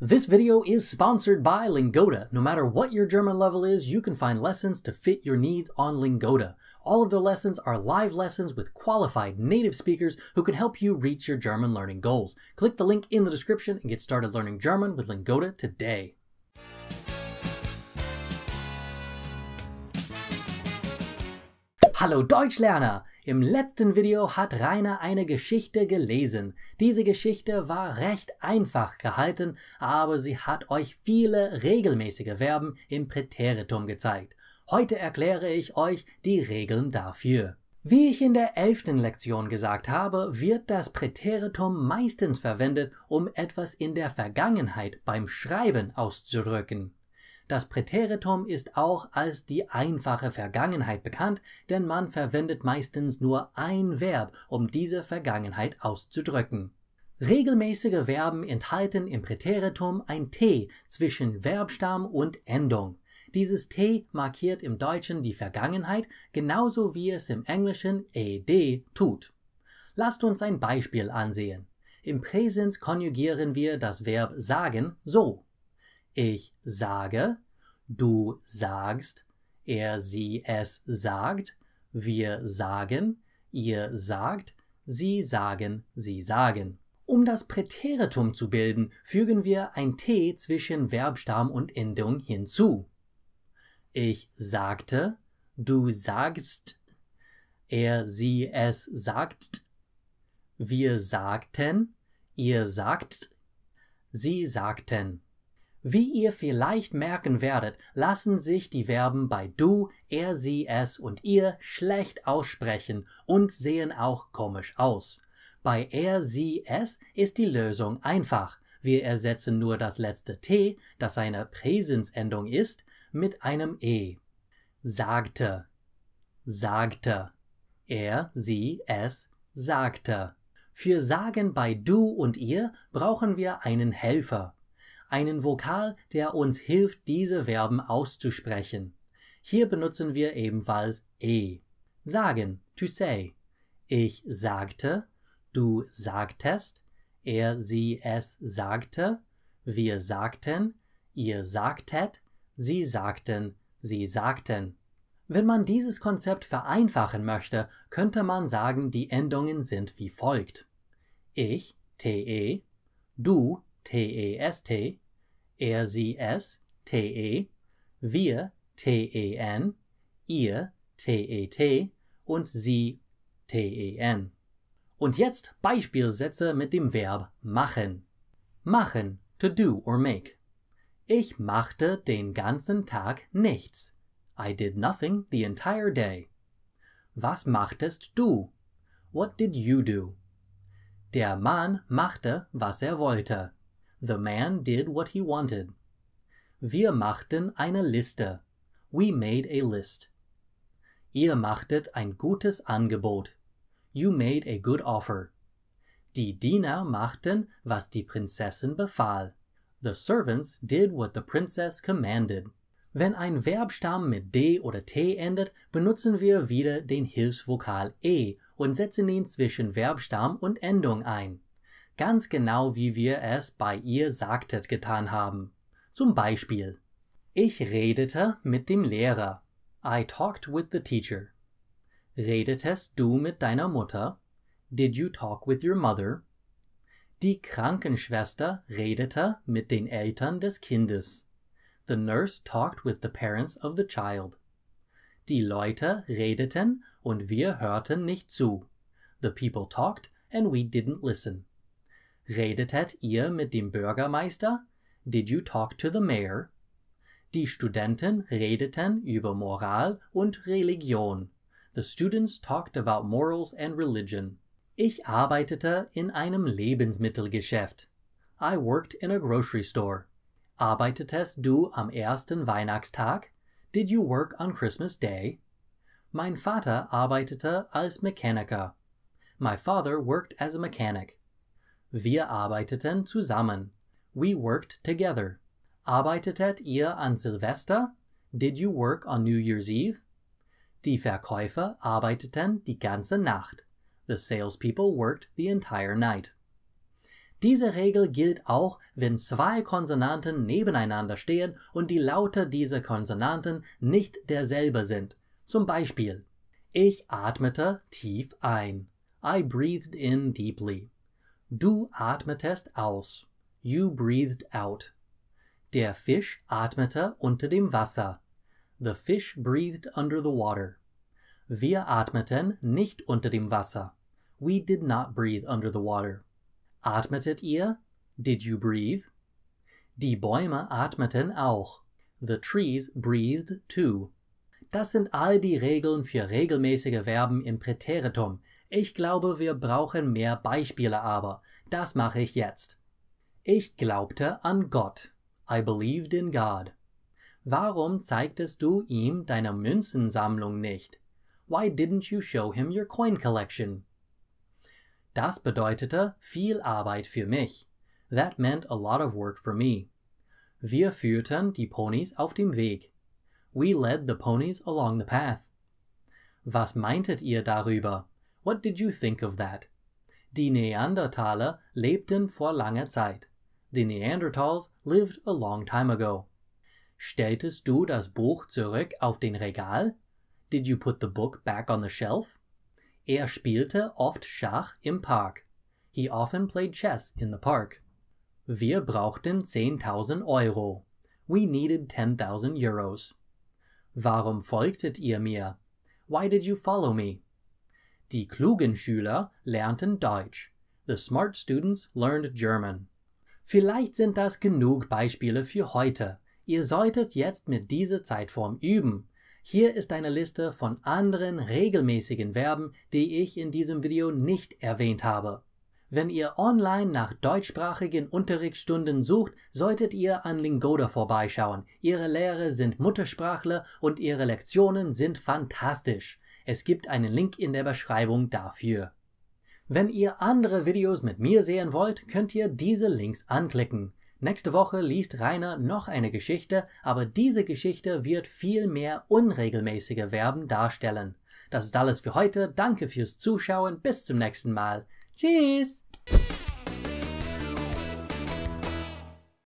This video is sponsored by Lingoda. No matter what your German level is, you can find lessons to fit your needs on Lingoda. All of the lessons are live lessons with qualified native speakers who can help you reach your German learning goals. Click the link in the description and get started learning German with Lingoda today. Hallo Deutschlerner! Im letzten Video hat Rainer eine Geschichte gelesen. Diese Geschichte war recht einfach gehalten, aber sie hat euch viele regelmäßige Verben im Präteritum gezeigt. Heute erkläre ich euch die Regeln dafür. Wie ich in der 11. Lektion gesagt habe, wird das Präteritum meistens verwendet, um etwas in der Vergangenheit beim Schreiben auszudrücken. Das Präteritum ist auch als die einfache Vergangenheit bekannt, denn man verwendet meistens nur ein Verb, um diese Vergangenheit auszudrücken. Regelmäßige Verben enthalten im Präteritum ein T zwischen Verbstamm und Endung. Dieses T markiert im Deutschen die Vergangenheit, genauso wie es im Englischen ed tut. Lasst uns ein Beispiel ansehen. Im Präsens konjugieren wir das Verb sagen so. Ich sage, du sagst, er, sie, es sagt, wir sagen, ihr sagt, sie sagen, sie sagen. Um das Präteritum zu bilden, fügen wir ein T zwischen Verbstamm und Endung hinzu. Ich sagte, du sagst, er, sie, es sagt, wir sagten, ihr sagt, sie sagten. Wie ihr vielleicht merken werdet, lassen sich die Verben bei du, er, sie, es und ihr schlecht aussprechen und sehen auch komisch aus. Bei er, sie, es ist die Lösung einfach. Wir ersetzen nur das letzte T, das eine Präsensendung ist, mit einem E. Sagte, sagte, er, sie, es sagte. Für sagen bei du und ihr brauchen wir einen Helfer. Einen Vokal, der uns hilft, diese Verben auszusprechen. Hier benutzen wir ebenfalls E. Sagen, to say. Ich sagte, du sagtest, er, sie, es sagte, wir sagten, ihr sagtet, sie sagten, sie sagten. Wenn man dieses Konzept vereinfachen möchte, könnte man sagen, die Endungen sind wie folgt. Ich, te, du, test, er, sie, es, te, wir, ten, ihr, tet und sie, ten. Und jetzt Beispielsätze mit dem Verb machen. Machen, to do or make. Ich machte den ganzen Tag nichts. I did nothing the entire day. Was machtest du? What did you do? Der Mann machte, was er wollte. The man did what he wanted. Wir machten eine Liste. We made a list. Ihr machtet ein gutes Angebot. You made a good offer. Die Diener machten, was die Prinzessin befahl. The servants did what the princess commanded. Wenn ein Verbstamm mit D oder T endet, benutzen wir wieder den Hilfsvokal E und setzen ihn zwischen Verbstamm und Endung ein. Ganz genau wie wir es bei ihr sagtet getan haben. Zum Beispiel: Ich redete mit dem Lehrer. I talked with the teacher. Redetest du mit deiner Mutter? Did you talk with your mother? Die Krankenschwester redete mit den Eltern des Kindes. The nurse talked with the parents of the child. Die Leute redeten und wir hörten nicht zu. The people talked and we didn't listen. Redetet ihr mit dem Bürgermeister? Did you talk to the mayor? Die Studenten redeten über Moral und Religion. The students talked about morals and religion. Ich arbeitete in einem Lebensmittelgeschäft. I worked in a grocery store. Arbeitetest du am ersten Weihnachtstag? Did you work on Christmas Day? Mein Vater arbeitete als Mechaniker. My father worked as a mechanic. Wir arbeiteten zusammen. We worked together. Arbeitetet ihr an Silvester? Did you work on New Year's Eve? Die Verkäufer arbeiteten die ganze Nacht. The salespeople worked the entire night. Diese Regel gilt auch, wenn zwei Konsonanten nebeneinander stehen und die Laute dieser Konsonanten nicht derselbe sind. Zum Beispiel: Ich atmete tief ein. I breathed in deeply. Du atmetest aus. You breathed out. Der Fisch atmete unter dem Wasser. The fish breathed under the water. Wir atmeten nicht unter dem Wasser. We did not breathe under the water. Atmetet ihr? Did you breathe? Die Bäume atmeten auch. The trees breathed too. Das sind all die Regeln für regelmäßige Verben im Präteritum. Ich glaube, wir brauchen mehr Beispiele aber. Das mache ich jetzt. Ich glaubte an Gott. I believed in God. Warum zeigtest du ihm deine Münzensammlung nicht? Why didn't you show him your coin collection? Das bedeutete viel Arbeit für mich. That meant a lot of work for me. Wir führten die Ponys auf dem Weg. We led the ponies along the path. Was meintet ihr darüber? What did you think of that? Die Neandertaler lebten vor langer Zeit. The Neanderthals lived a long time ago. Stelltest du das Buch zurück auf den Regal? Did you put the book back on the shelf? Er spielte oft Schach im Park. He often played chess in the park. Wir brauchten 10.000 Euro. We needed 10,000 euros. Warum folgtet ihr mir? Why did you follow me? Die klugen Schüler lernten Deutsch. The smart students learned German. Vielleicht sind das genug Beispiele für heute. Ihr solltet jetzt mit dieser Zeitform üben. Hier ist eine Liste von anderen regelmäßigen Verben, die ich in diesem Video nicht erwähnt habe. Wenn ihr online nach deutschsprachigen Unterrichtsstunden sucht, solltet ihr an Lingoda vorbeischauen. Ihre Lehrer sind Muttersprachler und ihre Lektionen sind fantastisch. Es gibt einen Link in der Beschreibung dafür. Wenn ihr andere Videos mit mir sehen wollt, könnt ihr diese Links anklicken. Nächste Woche liest Rainer noch eine Geschichte, aber diese Geschichte wird viel mehr unregelmäßige Verben darstellen. Das ist alles für heute. Danke fürs Zuschauen. Bis zum nächsten Mal. Tschüss!